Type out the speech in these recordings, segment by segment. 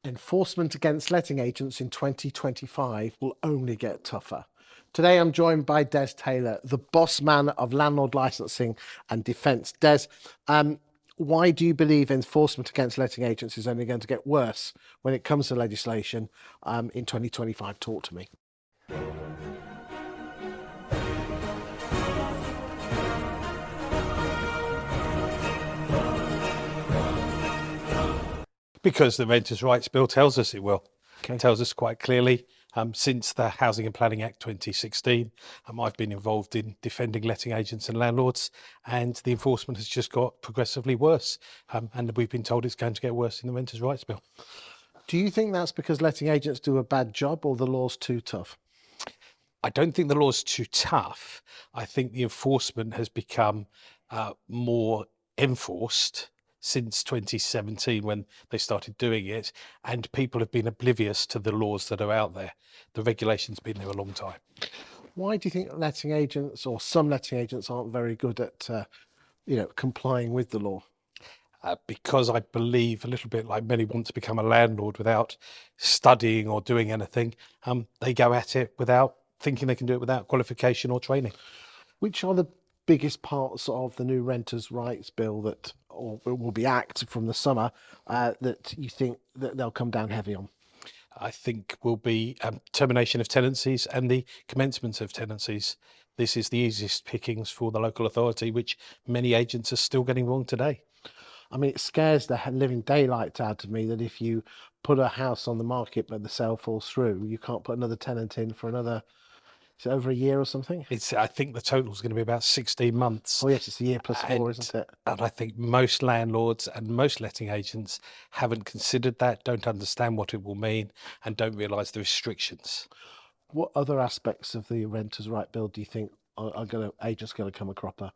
Enforcement against letting agents in 2025 will only get tougher. Today I'm joined by Des Taylor, the boss man of Landlord Licensing and Defence. Des, why do you believe enforcement against letting agents is only going to get worse when it comes to legislation in 2025? Talk to me. Because the Renters' Rights Bill tells us it will. Okay. It tells us quite clearly. Since the Housing and Planning Act 2016, I've been involved in defending letting agents and landlords, and the enforcement has just got progressively worse. And we've been told it's going to get worse in the Renters' Rights Bill. Do you think that's because letting agents do a bad job or the law's too tough? I don't think the law's too tough. I think the enforcement has become more enforced since 2017 when they started doing it, and people have been oblivious to the laws that are out there. The regulation's been there a long time. Why do you think letting agents or some letting agents aren't very good at complying with the law? Because I believe, a little bit like many want to become a landlord without studying or doing anything, they go at it without thinking they can do it without qualification or training. Which are the biggest parts of the new Renters' Rights Bill that will be Act from the summer that you think that they'll come down heavy on? I think will be termination of tenancies and the commencement of tenancies. This is the easiest pickings for the local authority, which many agents are still getting wrong today. I mean, it scares the living daylights out of me that if you put a house on the market but the sale falls through, you can't put another tenant in for another, is it over a year or something? I think the total is going to be about 16 months. Oh yes, it's a year plus 4, isn't it? And I think most landlords and most letting agents haven't considered that, don't understand what it will mean, and don't realise the restrictions. What other aspects of the Renters' Right Bill do you think agents going to come a cropper?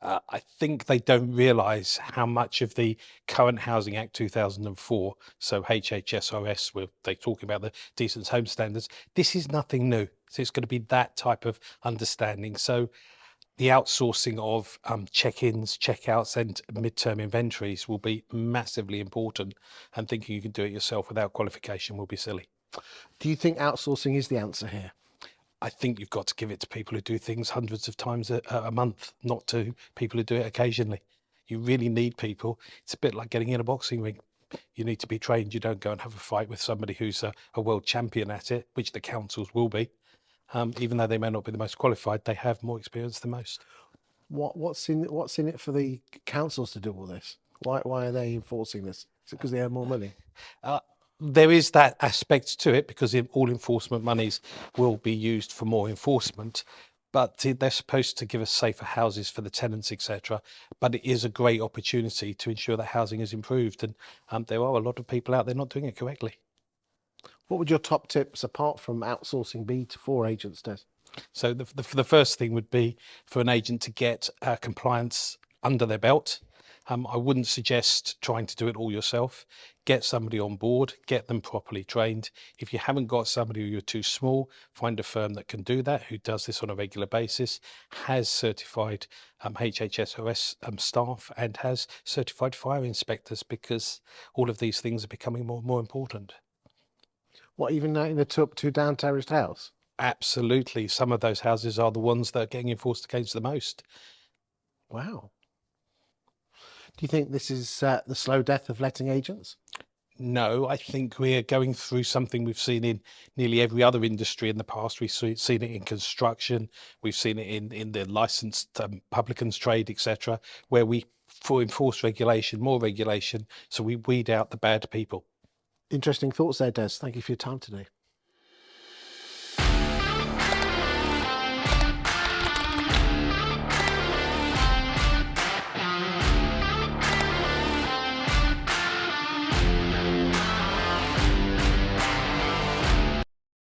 I think they don't realise how much of the current Housing Act 2004, so HHSRS, where they talk about the Decent Home Standards, this is nothing new. So it's going to be that type of understanding. So the outsourcing of check-ins, check-outs and mid-term inventories will be massively important, and thinking you can do it yourself without qualification will be silly. Do you think outsourcing is the answer here? I think you've got to give it to people who do things hundreds of times a month, not to people who do it occasionally. You really need people. It's a bit like getting in a boxing ring. You need to be trained. You don't go and have a fight with somebody who's a world champion at it, which the councils will be. Even though they may not be the most qualified, they have more experience than most. What's in it for the councils to do all this? Why are they enforcing this? Is it because they earn more money? There is that aspect to it, because all enforcement monies will be used for more enforcement, but they're supposed to give us safer houses for the tenants, etc. But it is a great opportunity to ensure that housing is improved, and there are a lot of people out there not doing it correctly. What would your top tips, apart from outsourcing, be for agents, Des? So the first thing would be for an agent to get compliance under their belt. I wouldn't suggest trying to do it all yourself. Get somebody on board, get them properly trained. If you haven't got somebody, or you're too small, find a firm that can do that, who does this on a regular basis, has certified HHSRS staff and has certified fire inspectors, because all of these things are becoming more and more important. What, even in a two down terraced house? Absolutely. Some of those houses are the ones that are getting enforced against the most. Wow. Do you think this is the slow death of letting agents? No, I think we're going through something we've seen in nearly every other industry in the past. We've seen it in construction, we've seen it in the licensed publicans trade, etc., where we enforce regulation, more regulation, so we weed out the bad people. Interesting thoughts there, Des. Thank you for your time today.